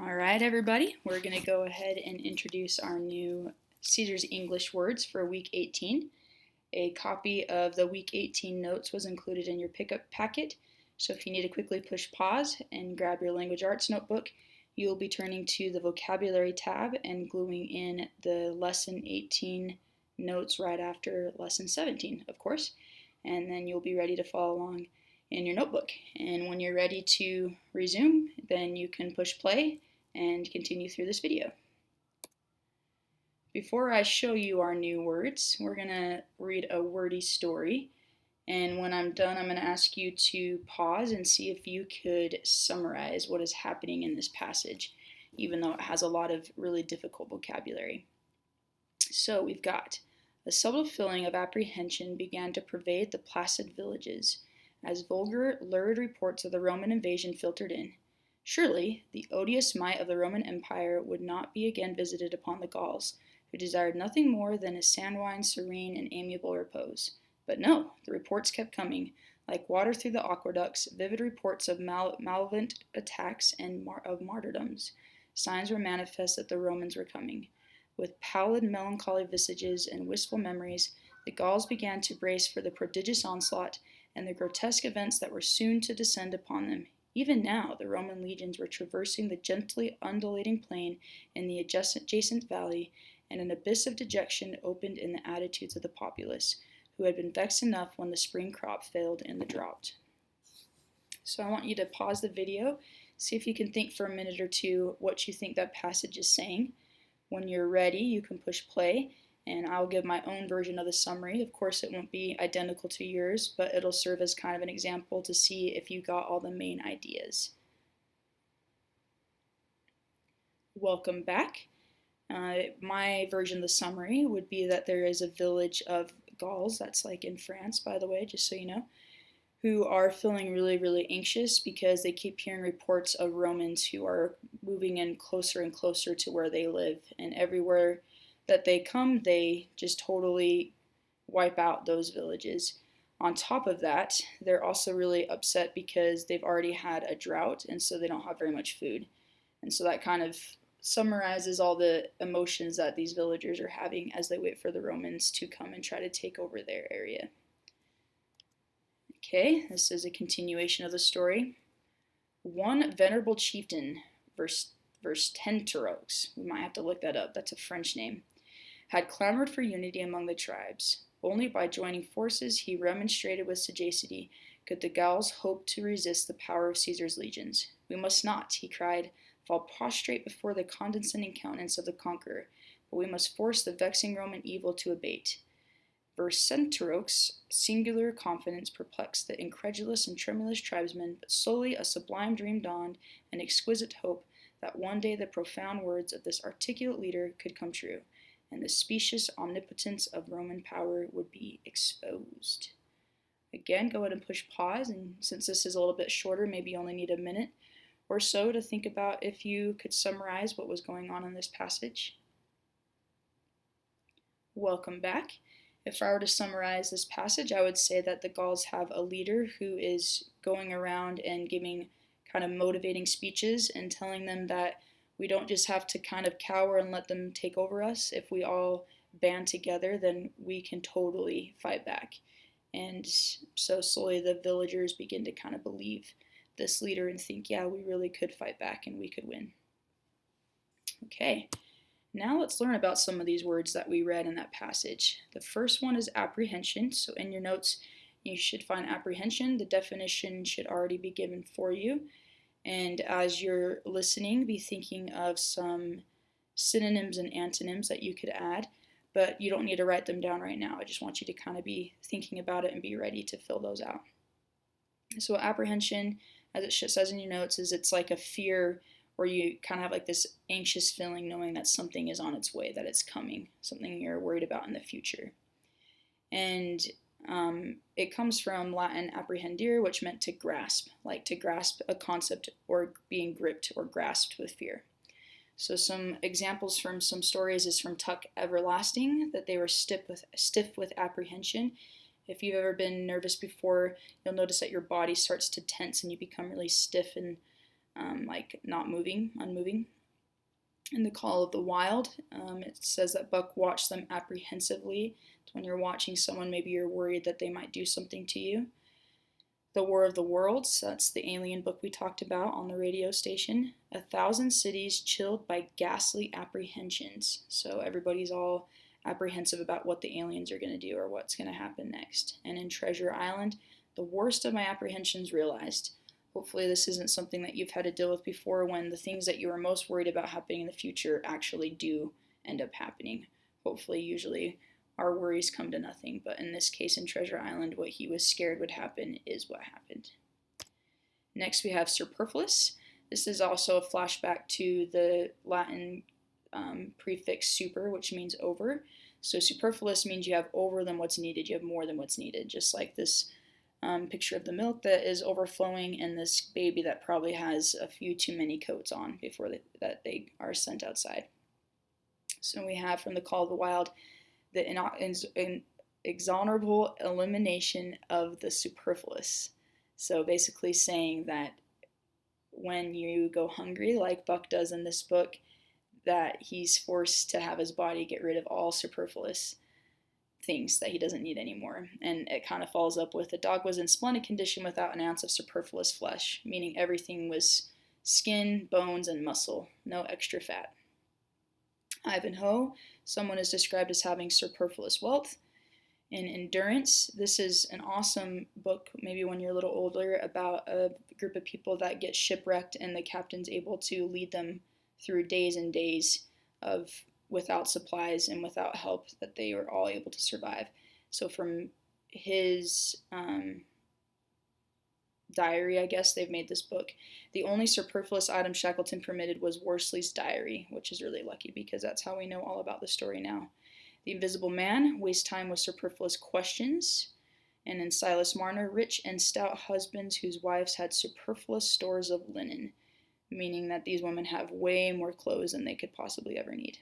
All right, everybody, we're going to go ahead and introduce our new Caesar's English words for week 18. A copy of the week 18 notes was included in your pickup packet, so if you need to quickly push pause and grab your language arts notebook, you will be turning to the vocabulary tab and gluing in the lesson 18 notes right after lesson 17, of course, and then you'll be ready to follow along in your notebook. And when you're ready to resume, then you can push play and continue through this video. Before I show you our new words, we're going to read a wordy story. And when I'm done, I'm going to ask you to pause and see if you could summarize what is happening in this passage, even though it has a lot of really difficult vocabulary. So we've got, a subtle feeling of apprehension began to pervade the placid villages as vulgar, lurid reports of the Roman invasion filtered in. Surely, the odious might of the Roman Empire would not be again visited upon the Gauls, who desired nothing more than a sanguine, serene, and amiable repose. But no, the reports kept coming, like water through the aqueducts, vivid reports of malevolent attacks and of martyrdoms. Signs were manifest that the Romans were coming. With pallid, melancholy visages and wistful memories, the Gauls began to brace for the prodigious onslaught and the grotesque events that were soon to descend upon them. Even now, the Roman legions were traversing the gently undulating plain in the adjacent valley, and an abyss of dejection opened in the attitudes of the populace, who had been vexed enough when the spring crop failed in the drought. So I want you to pause the video, see if you can think for a minute or two what you think that passage is saying. When you're ready, you can push play, and I'll give my own version of the summary. Of course, it won't be identical to yours, but it'll serve as kind of an example to see if you got all the main ideas. Welcome back. My version of the summary would be that there is a village of Gauls, that's like in France, by the way, just so you know, who are feeling really, really anxious because they keep hearing reports of Romans who are moving in closer and closer to where they live, and everywhere that they come, they just totally wipe out those villages. On top of that, they're also really upset because they've already had a drought, and so they don't have very much food. And so that kind of summarizes all the emotions that these villagers are having as they wait for the Romans to come and try to take over their area. Okay, this is a continuation of the story. One venerable chieftain, Vercingetorix, we might have to look that up, that's a French name, had clamored for unity among the tribes. Only by joining forces, he remonstrated with sagacity, could the Gauls hope to resist the power of Caesar's legions. We must not, he cried, fall prostrate before the condescending countenance of the conqueror, but we must force the vexing Roman evil to abate. Vercingetorix's singular confidence perplexed the incredulous and tremulous tribesmen, but slowly a sublime dream dawned, an exquisite hope that one day the profound words of this articulate leader could come true, and the specious omnipotence of Roman power would be exposed. Again, go ahead and push pause, and since this is a little bit shorter, maybe you only need a minute or so to think about if you could summarize what was going on in this passage. Welcome back. If I were to summarize this passage, I would say that the Gauls have a leader who is going around and giving kind of motivating speeches and telling them that we don't just have to kind of cower and let them take over us. If we all band together, then we can totally fight back. And so slowly the villagers begin to kind of believe this leader and think, yeah, we really could fight back and we could win. Okay, now let's learn about some of these words that we read in that passage. The first one is apprehension. So in your notes, you should find apprehension. The definition should already be given for you. And as you're listening, be thinking of some synonyms and antonyms that you could add, but you don't need to write them down right now. I just want you to kind of be thinking about it and be ready to fill those out. So apprehension, as it says in your notes, is it's like a fear where you kind of have like this anxious feeling knowing that something is on its way, that it's coming, something you're worried about in the future. And it comes from Latin apprehendere, which meant to grasp, like to grasp a concept or being gripped or grasped with fear. So some examples from some stories is from Tuck Everlasting, that they were stiff with apprehension. If you've ever been nervous before, you'll notice that your body starts to tense and you become really stiff and like not moving, unmoving. In The Call of the Wild, it says that Buck watched them apprehensively. It's when you're watching someone, maybe you're worried that they might do something to you. The War of the Worlds, that's the alien book we talked about on the radio station. 1,000 cities chilled by ghastly apprehensions. So everybody's all apprehensive about what the aliens are going to do or what's going to happen next. And in Treasure Island, the worst of my apprehensions realized. Hopefully this isn't something that you've had to deal with before, when the things that you were most worried about happening in the future actually do end up happening. Hopefully, usually our worries come to nothing, but in this case in Treasure Island, what he was scared would happen is what happened. Next we have superfluous. This is also a flashback to the Latin prefix super, which means over. So superfluous means you have over than what's needed, you have more than what's needed, just like this picture of the milk that is overflowing and this baby that probably has a few too many coats on before they are sent outside. So we have from The Call of the Wild the inexorable elimination of the superfluous. So basically saying that when you go hungry, like Buck does in this book, that he's forced to have his body get rid of all superfluous things that he doesn't need anymore. And it kind of follows up with, the dog was in splendid condition without an ounce of superfluous flesh, meaning everything was skin, bones, and muscle, no extra fat. Ivanhoe, someone is described as having superfluous wealth. In Endurance, this is an awesome book, maybe when you're a little older, about a group of people that get shipwrecked and the captain's able to lead them through days and days of without supplies and without help, that they were all able to survive. So from his diary, I guess, they've made this book. The only superfluous item Shackleton permitted was Worsley's diary, which is really lucky because that's how we know all about the story now. The Invisible Man, waste time with superfluous questions. And in Silas Marner, rich and stout husbands whose wives had superfluous stores of linen, meaning that these women have way more clothes than they could possibly ever need.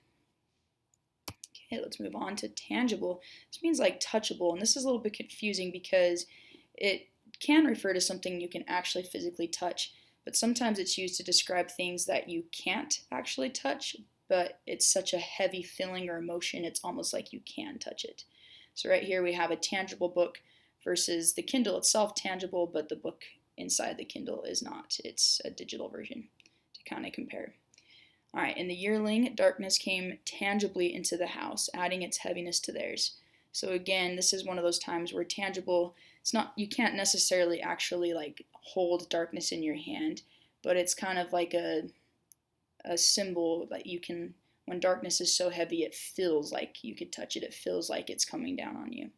Okay, let's move on to tangible. This means like touchable, and this is a little bit confusing because it can refer to something you can actually physically touch, but sometimes it's used to describe things that you can't actually touch, but it's such a heavy feeling or emotion, it's almost like you can touch it. So right here we have a tangible book versus the Kindle itself tangible, but the book inside the Kindle is not. It's a digital version to kind of compare. All right, in The Yearling, darkness came tangibly into the house, adding its heaviness to theirs. So again, this is one of those times where tangible, it's not, you can't necessarily actually like hold darkness in your hand, but it's kind of like a symbol that you can, when darkness is so heavy, it feels like you could touch it. It feels like it's coming down on you.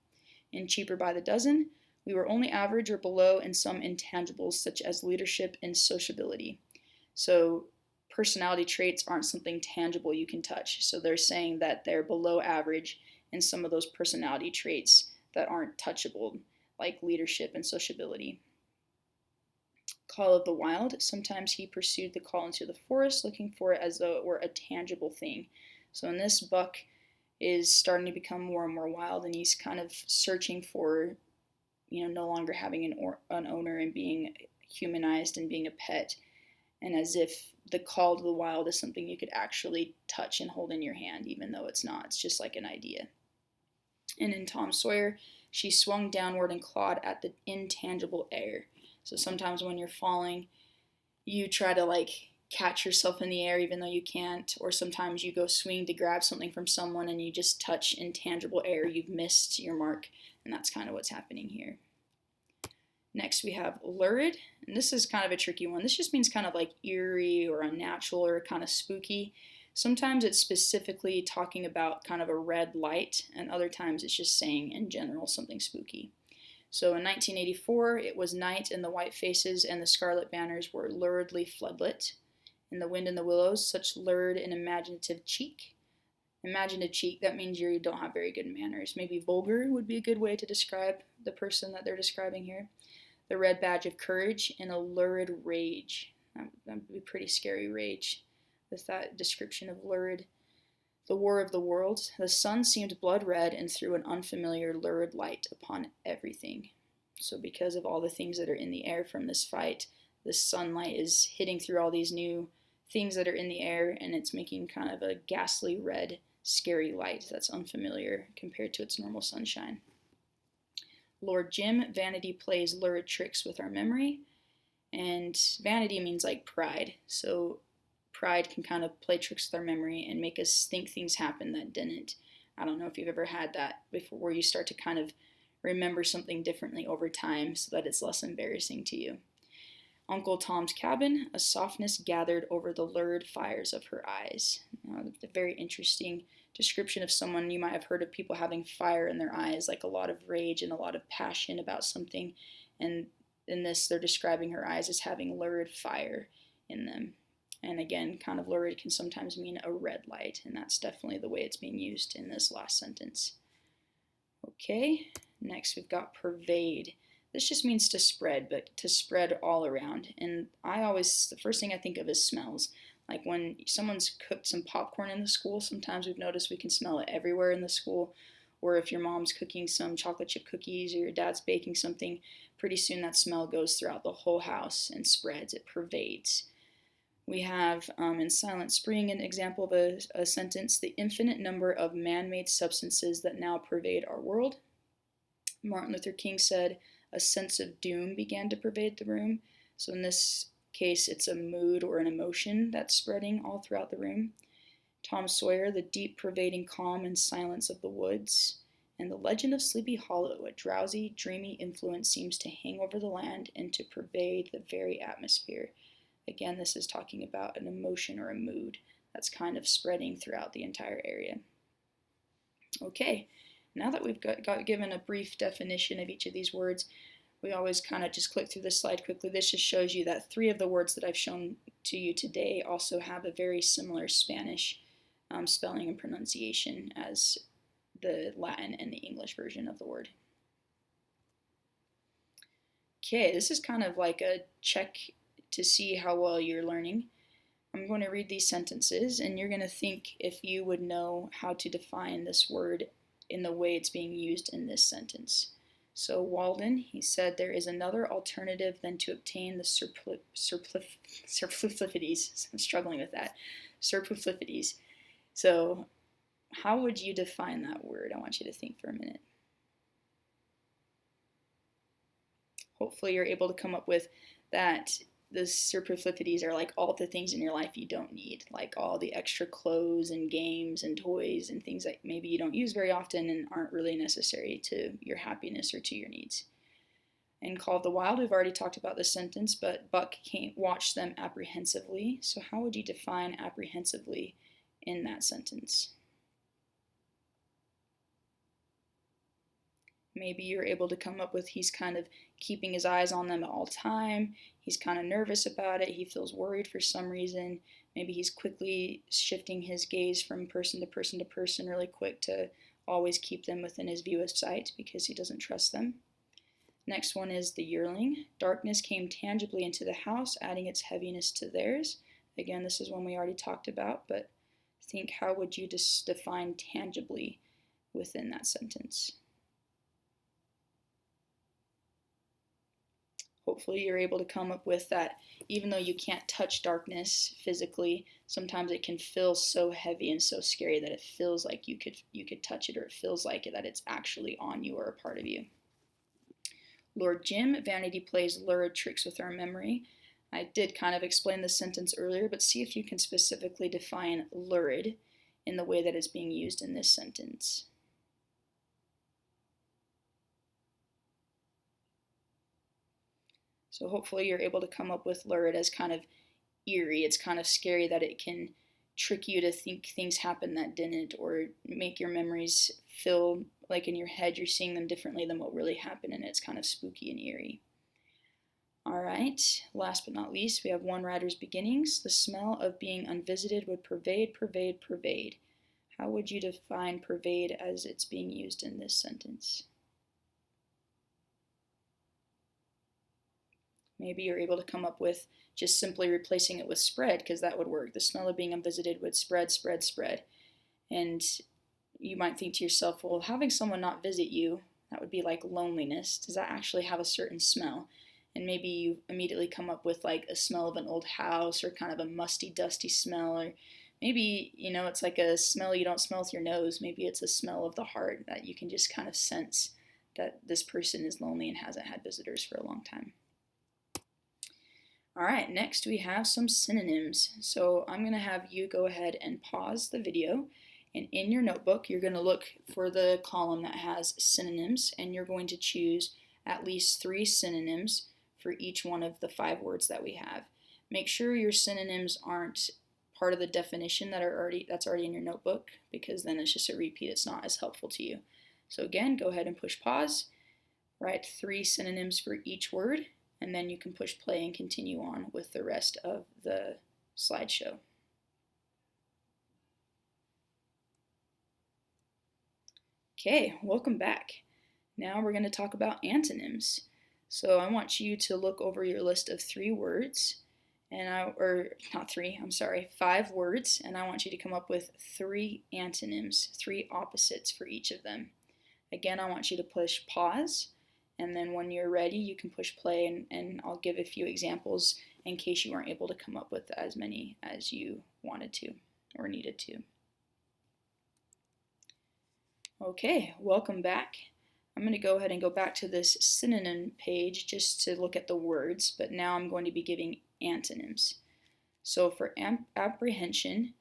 In Cheaper by the Dozen, we were only average or below in some intangibles such as leadership and sociability. So personality traits aren't something tangible you can touch. So they're saying that they're below average in some of those personality traits that aren't touchable, like leadership and sociability. Call of the Wild, sometimes he pursued the call into the forest, looking for it as though it were a tangible thing. So in this, Buck is starting to become more and more wild, and he's kind of searching for, no longer having an owner and being humanized and being a pet, and as if the call to the wild is something you could actually touch and hold in your hand, even though it's not. It's just like an idea. And in Tom Sawyer, she swung downward and clawed at the intangible air. So sometimes when you're falling, you try to catch yourself in the air even though you can't, or sometimes you go swing to grab something from someone and you just touch intangible air. You've missed your mark, and that's kind of what's happening here. Next we have lurid, and this is kind of a tricky one. This just means kind of like eerie or unnatural or kind of spooky. Sometimes it's specifically talking about kind of a red light, and other times it's just saying in general something spooky. So in 1984, it was night, and the white faces and the scarlet banners were luridly floodlit. In The Wind in the Willows, such lurid and imaginative cheek. Imaginative cheek, that means you don't have very good manners. Maybe vulgar would be a good way to describe the person that they're describing here. The red badge of courage, and a lurid rage. That would be pretty scary rage with that description of lurid. The War of the Worlds. The sun seemed blood red and threw an unfamiliar lurid light upon everything. So because of all the things that are in the air from this fight, the sunlight is hitting through all these new things that are in the air, and it's making kind of a ghastly red, scary light that's unfamiliar compared to its normal sunshine. Lord Jim, vanity plays lurid tricks with our memory. And vanity means like pride. So pride can kind of play tricks with our memory and make us think things happened that didn't. I don't know if you've ever had that before, where you start to kind of remember something differently over time so that it's less embarrassing to you. Uncle Tom's Cabin, a softness gathered over the lurid fires of her eyes. A very interesting description of someone. You might have heard of people having fire in their eyes, like a lot of rage and a lot of passion about something. And in this, they're describing her eyes as having lurid fire in them. And again, kind of lurid can sometimes mean a red light, and that's definitely the way it's being used in this last sentence. Okay, next we've got pervade. This just means to spread, but to spread all around. And the first thing I think of is smells. Like when someone's cooked some popcorn in the school, sometimes we've noticed we can smell it everywhere in the school. Or if your mom's cooking some chocolate chip cookies or your dad's baking something, pretty soon that smell goes throughout the whole house and spreads. It pervades. We have in Silent Spring an example of a sentence, the infinite number of man-made substances that now pervade our world. Martin Luther King said, a sense of doom began to pervade the room. So in this case, it's a mood or an emotion that's spreading all throughout the room. Tom Sawyer, the deep pervading calm and silence of the woods. And the legend of Sleepy Hollow, a drowsy, dreamy influence seems to hang over the land and to pervade the very atmosphere. Again, this is talking about an emotion or a mood that's kind of spreading throughout the entire area. Okay, now that we've got given a brief definition of each of these words, we always kind of just click through this slide quickly. This just shows you that 3 of the words that I've shown to you today also have a very similar Spanish spelling and pronunciation as the Latin and the English version of the word. Okay, this is kind of like a check to see how well you're learning. I'm going to read these sentences, and you're going to think if you would know how to define this word in the way it's being used in this sentence. So Walden, he said, there is another alternative than to obtain the superfluities. I'm struggling with that. Superfluities. So how would you define that word? I want you to think for a minute. Hopefully you're able to come up with that the superfluities are like all the things in your life you don't need, like all the extra clothes and games and toys and things that maybe you don't use very often and aren't really necessary to your happiness or to your needs. In Call of the Wild, we've already talked about this sentence, but Buck can't watch them apprehensively. So how would you define apprehensively in that sentence? Maybe you're able to come up with he's kind of keeping his eyes on them at all time. He's kind of nervous about it. He feels worried for some reason. Maybe he's quickly shifting his gaze from person to person to person really quick to always keep them within his view of sight because he doesn't trust them. Next one is the yearling. Darkness came tangibly into the house, adding its heaviness to theirs. Again, this is one we already talked about, but think how would you define tangibly within that sentence? Hopefully you're able to come up with that even though you can't touch darkness physically, sometimes it can feel so heavy and so scary that it feels like you could touch it, or it feels like that it's actually on you or a part of you. Lord Jim, vanity plays lurid tricks with our memory. I did kind of explain this sentence earlier, but see if you can specifically define lurid in the way that it's being used in this sentence. So hopefully you're able to come up with lurid as kind of eerie. It's kind of scary that it can trick you to think things happened that didn't, or make your memories feel like in your head you're seeing them differently than what really happened, and it's kind of spooky and eerie. All right, last but not least, we have one writer's beginnings. The smell of being unvisited would pervade, pervade, pervade. How would you define pervade as it's being used in this sentence? Maybe you're able to come up with just simply replacing it with spread, because that would work. The smell of being unvisited would spread, spread, spread. And you might think to yourself, well, having someone not visit you, that would be like loneliness. Does that actually have a certain smell? and maybe you immediately come up with like a smell of an old house, or kind of a musty, dusty smell, or maybe, it's like a smell you don't smell with your nose. Maybe it's a smell of the heart that you can just kind of sense that this person is lonely and hasn't had visitors for a long time. All right, next we have some synonyms. So I'm going to have you go ahead and pause the video, and in your notebook you're going to look for the column that has synonyms, and you're going to choose at least 3 synonyms for each one of the 5 words that we have. Make sure your synonyms aren't part of the definition that's already in your notebook, because then it's just a repeat. It's not as helpful to you. So again, go ahead and push pause, write 3 synonyms for each word, and then you can push play and continue on with the rest of the slideshow. Okay, welcome back. Now we're going to talk about antonyms. So I want you to look over your list of 3 words, and 5 words, and I want you to come up with 3 antonyms, 3 opposites for each of them. Again, I want you to push pause, and then when you're ready, you can push play, and I'll give a few examples in case you weren't able to come up with as many as you wanted to or needed to. Okay, welcome back. I'm going to go ahead and go back to this synonym page just to look at the words, but now I'm going to be giving antonyms. So for apprehension,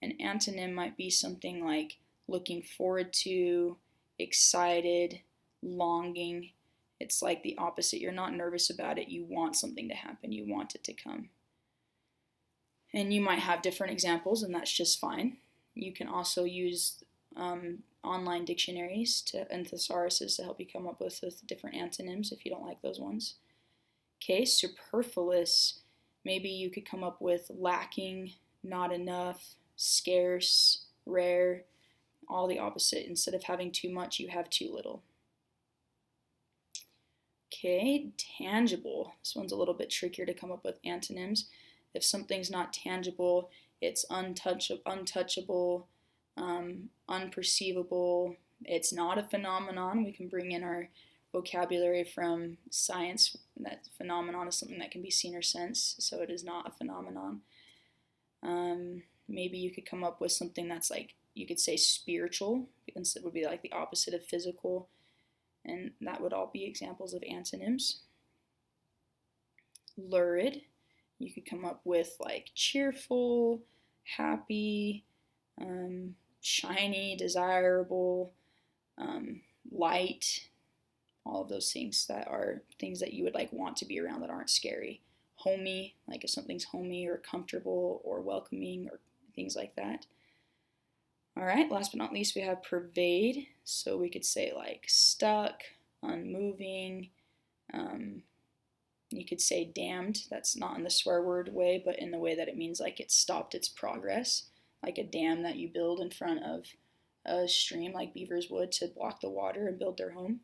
an antonym might be something like looking forward to, excited, longing. It's like the opposite. You're not nervous about it. You want something to happen. You want it to come. And you might have different examples, and that's just fine. You can also use online dictionaries and thesauruses to help you come up with different antonyms if you don't like those ones. Okay, superfluous. Maybe you could come up with lacking, not enough, scarce, rare, all the opposite. Instead of having too much, you have too little. Okay, tangible. This one's a little bit trickier to come up with antonyms. If something's not tangible, it's untouchable, unperceivable. It's not a phenomenon. We can bring in our vocabulary from science. That phenomenon is something that can be seen or sensed, so it is not a phenomenon. Maybe you could come up with something that's like, you could say spiritual, because it would be like the opposite of physical, and that would all be examples of antonyms. Lurid, you could come up with like cheerful, happy, shiny, desirable, light, all of those things that are things that you would like want to be around that aren't scary. Homey, like if something's homey or comfortable or welcoming or things like that. All right, last but not least, we have pervade. So we could say like stuck, unmoving. You could say damned. That's not in the swear word way, but in the way that it means like it stopped its progress. Like a dam that you build in front of a stream like beavers would to block the water and build their home.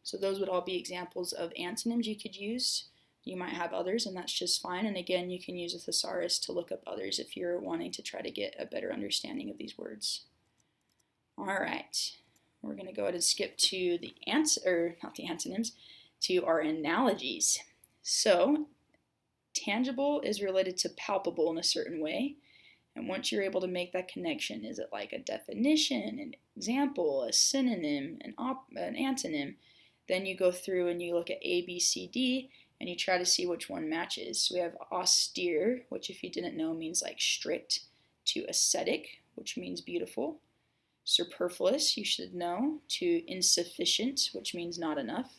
So those would all be examples of antonyms you could use. You might have others, and that's just fine. And again, you can use a thesaurus to look up others if you're wanting to try to get a better understanding of these words. All right, we're going to go ahead and skip to the antonyms, to our analogies. So tangible is related to palpable in a certain way. And once you're able to make that connection, is it like a definition, an example, a synonym, an antonym, then you go through and you look at A, B, C, D, and you try to see which one matches. So we have austere, which if you didn't know means like strict, to ascetic, which means beautiful. Superfluous, you should know, to insufficient, which means not enough.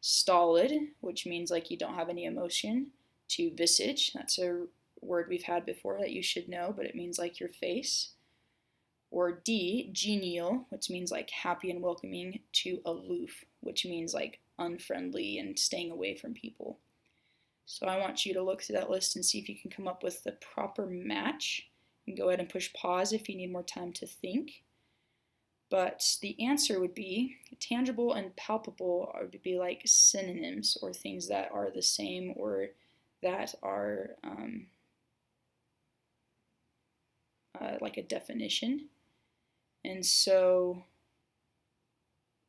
Stolid, which means like you don't have any emotion, to visage, that's a word we've had before that you should know, but it means like your face. Or D, genial, which means like happy and welcoming, to aloof, which means like unfriendly and staying away from people. So I want you to look through that list and see if you can come up with the proper match. You can go ahead and push pause if you need more time to think. But the answer would be tangible and palpable would be like synonyms, or things that are the same or that are like a definition. And so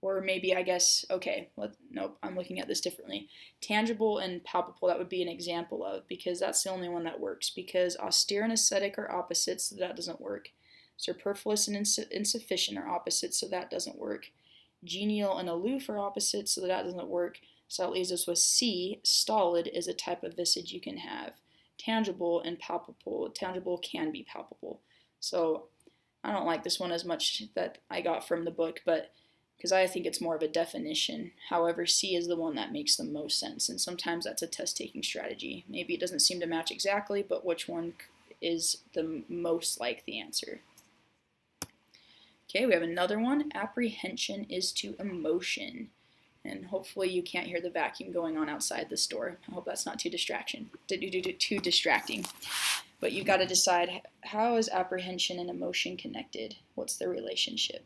Or maybe, I guess, okay, nope, I'm looking at this differently. Tangible and palpable, that would be an example of, because that's the only one that works, because austere and ascetic are opposites, so that doesn't work. Superfluous and insufficient are opposites, so that doesn't work. Genial and aloof are opposites, so that doesn't work. So that leaves us with C. Stolid is a type of visage you can have. Tangible and palpable. Tangible can be palpable. So I don't like this one as much that I got from the book, but because I think it's more of a definition. However, C is the one that makes the most sense, and sometimes that's a test-taking strategy. Maybe it doesn't seem to match exactly, but which one is the most like the answer? Okay, we have another one. Apprehension is to emotion. And hopefully you can't hear the vacuum going on outside the store. I hope that's not too distracting. But you've got to decide, how is apprehension and emotion connected? What's the relationship?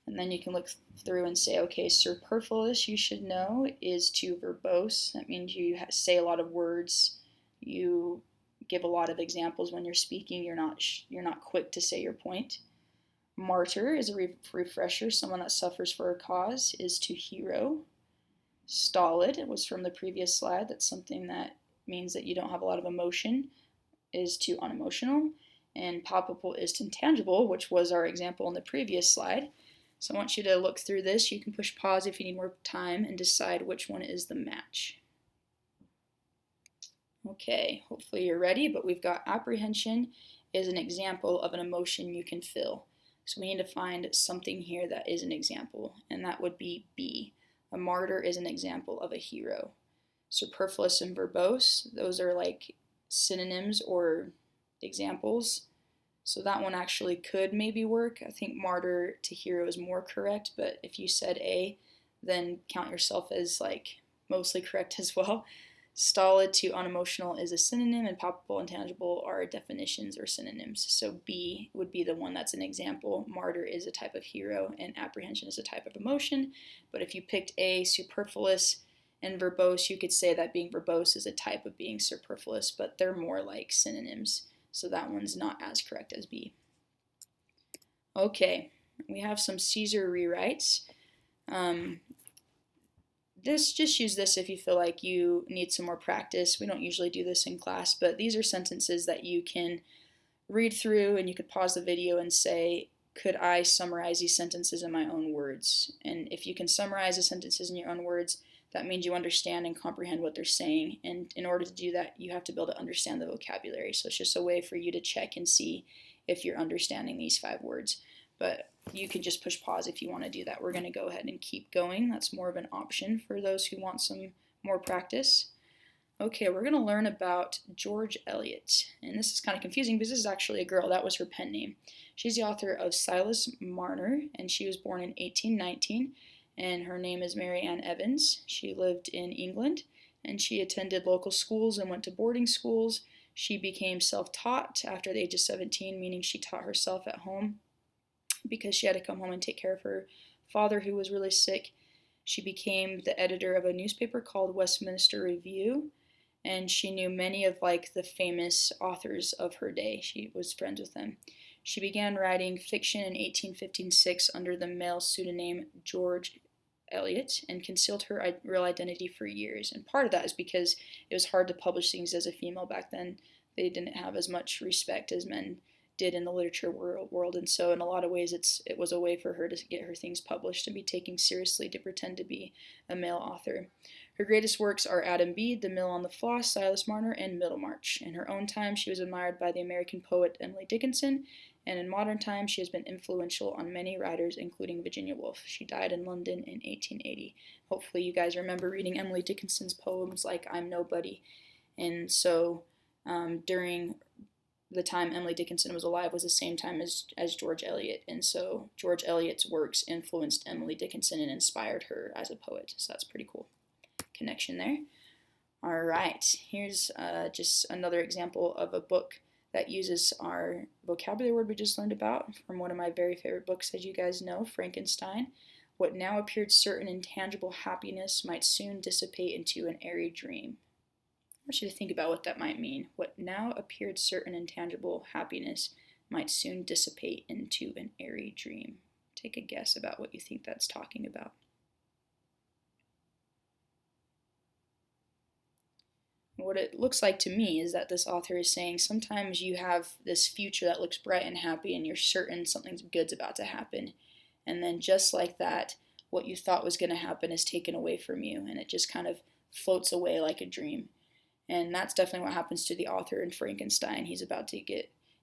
And then you can look through and say, okay, superfluous, you should know, is to verbose. That means you say a lot of words. You give a lot of examples when you're speaking. You're not quick to say your point. Martyr is a refresher, someone that suffers for a cause, is to hero. Stolid was from the previous slide. That's something that means that you don't have a lot of emotion, is to unemotional. And palpable is to intangible, which was our example in the previous slide. So I want you to look through this. You can push pause if you need more time and decide which one is the match. Okay, hopefully you're ready, but we've got apprehension is an example of an emotion you can feel. So we need to find something here that is an example, and that would be B. A martyr is an example of a hero. Superfluous and verbose, those are like synonyms or examples. So that one actually could maybe work. I think martyr to hero is more correct, but if you said A, then count yourself as like mostly correct as well. Stolid to unemotional is a synonym, and palpable and tangible are definitions or synonyms. So B would be the one that's an example. Martyr is a type of hero, and apprehension is a type of emotion. But if you picked A, superfluous and verbose, you could say that being verbose is a type of being superfluous, but they're more like synonyms. So that one's not as correct as B. Okay, we have some Caesar rewrites. Just use this if you feel like you need some more practice. We don't usually do this in class, but these are sentences that you can read through, and you could pause the video and say, could I summarize these sentences in my own words? And if you can summarize the sentences in your own words, that means you understand and comprehend what they're saying. And in order to do that, you have to be able to understand the vocabulary. So it's just a way for you to check and see if you're understanding these 5 words. But you can just push pause if you want to do that. We're going to go ahead and keep going. That's more of an option for those who want some more practice. Okay, we're going to learn about George Eliot. And this is kind of confusing because this is actually a girl. That was her pen name. She's the author of Silas Marner, and she was born in 1819. And her name is Mary Ann Evans. She lived in England, and she attended local schools and went to boarding schools. She became self-taught after the age of 17, meaning she taught herself at home because she had to come home and take care of her father, who was really sick. She became the editor of a newspaper called Westminster Review, and she knew many of like the famous authors of her day. She was friends with them. She began writing fiction in 1856 under the male pseudonym George Eliot and concealed her real identity for years. And part of that is because it was hard to publish things as a female back then. They didn't have as much respect as men did in the literature world, and so in a lot of ways it was a way for her to get her things published and be taken seriously, to pretend to be a male author. Her greatest works are Adam Bede, The Mill on the Floss, Silas Marner, and Middlemarch. In her own time, she was admired by the American poet Emily Dickinson, and in modern times, she has been influential on many writers, including Virginia Woolf. She died in London in 1880. Hopefully you guys remember reading Emily Dickinson's poems like I'm Nobody. And so during the time Emily Dickinson was alive was the same time as George Eliot, and so George Eliot's works influenced Emily Dickinson and inspired her as a poet. So that's pretty cool connection there. All right, here's just another example of a book that uses our vocabulary word we just learned about from one of my very favorite books, as you guys know, Frankenstein. What now appeared certain intangible happiness might soon dissipate into an airy dream. I want you to think about what that might mean. What now appeared certain intangible happiness might soon dissipate into an airy dream. Take a guess about what you think that's talking about. What it looks like to me is that this author is saying sometimes you have this future that looks bright and happy and you're certain something good's about to happen. And then just like that, what you thought was going to happen is taken away from you, and it just kind of floats away like a dream. And that's definitely what happens to the author in Frankenstein.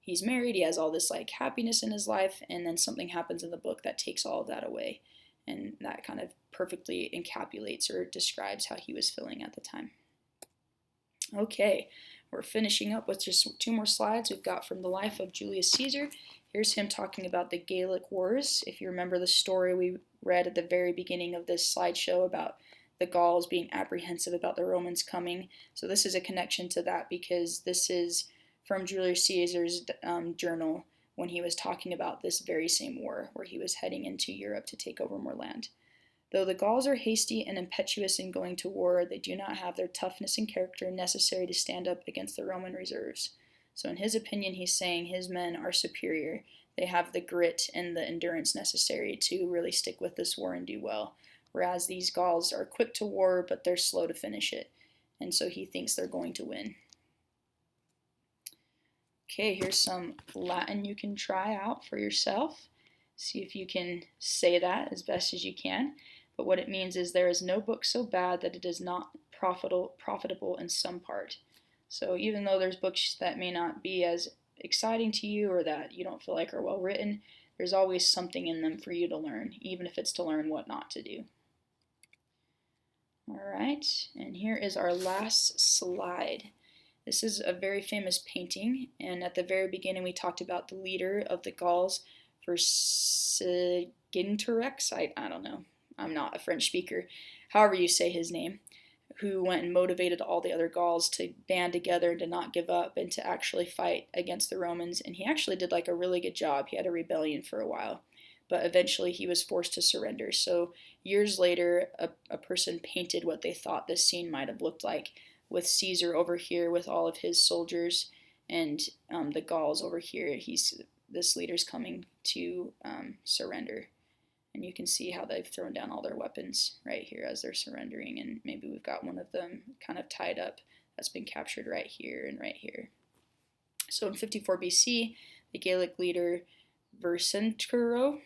He's married, he has all this like happiness in his life, and then something happens in the book that takes all of that away. And that kind of perfectly encapsulates or describes how he was feeling at the time. Okay, we're finishing up with just 2 more slides we've got from the life of Julius Caesar. Here's him talking about the Gallic Wars. If you remember the story we read at the very beginning of this slideshow about the Gauls being apprehensive about the Romans coming. So this is a connection to that because this is from Julius Caesar's journal when he was talking about this very same war where he was heading into Europe to take over more land. Though the Gauls are hasty and impetuous in going to war, they do not have their toughness and character necessary to stand up against the Roman reserves. So in his opinion, he's saying his men are superior. They have the grit and the endurance necessary to really stick with this war and do well. Whereas these Gauls are quick to war, but they're slow to finish it. And so he thinks they're going to win. Okay, here's some Latin you can try out for yourself. See if you can say that as best as you can. But what it means is there is no book so bad that it is not profitable in some part. So even though there's books that may not be as exciting to you or that you don't feel like are well written, there's always something in them for you to learn, even if it's to learn what not to do. Alright, and here is our last slide. This is a very famous painting, and at the very beginning we talked about the leader of the Gauls, Vercingetorix, I don't know, I'm not a French speaker, however you say his name, who went and motivated all the other Gauls to band together and to not give up and to actually fight against the Romans. And he actually did like a really good job. He had a rebellion for a while, but eventually he was forced to surrender. So years later, a person painted what they thought this scene might have looked like, with Caesar over here with all of his soldiers and the Gauls over here. This leader's coming to surrender. And you can see how they've thrown down all their weapons right here as they're surrendering. And maybe we've got one of them kind of tied up that's been captured right here and right here. So in 54 BC, the Gallic leader Vercingetorix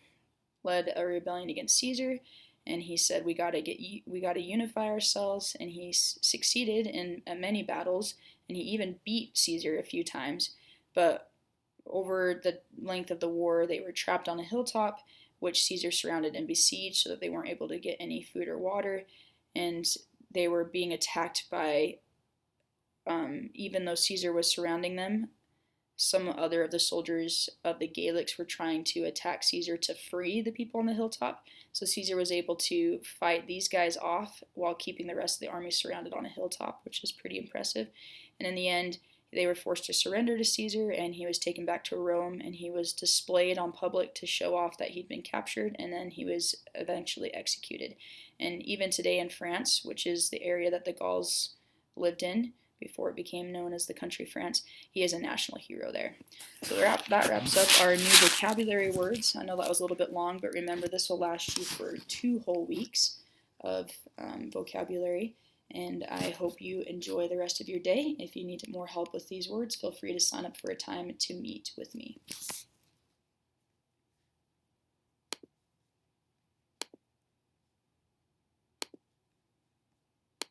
led a rebellion against Caesar. And he said, we got to unify ourselves. And he succeeded in many battles. And he even beat Caesar a few times. But over the length of the war, they were trapped on a hilltop, which Caesar surrounded and besieged so that they weren't able to get any food or water. And they were being attacked by, even though Caesar was surrounding them, some other of the soldiers of the Gallics were trying to attack Caesar to free the people on the hilltop. So Caesar was able to fight these guys off while keeping the rest of the army surrounded on a hilltop, which is pretty impressive. And in the end, they were forced to surrender to Caesar, and he was taken back to Rome, and he was displayed on public to show off that he'd been captured, and then he was eventually executed. And even today in France, which is the area that the Gauls lived in before it became known as the country France, he is a national hero there. So that wraps up our new vocabulary words. I know that was a little bit long, but remember this will last you for 2 whole weeks of vocabulary. And I hope you enjoy the rest of your day. If you need more help with these words, feel free to sign up for a time to meet with me.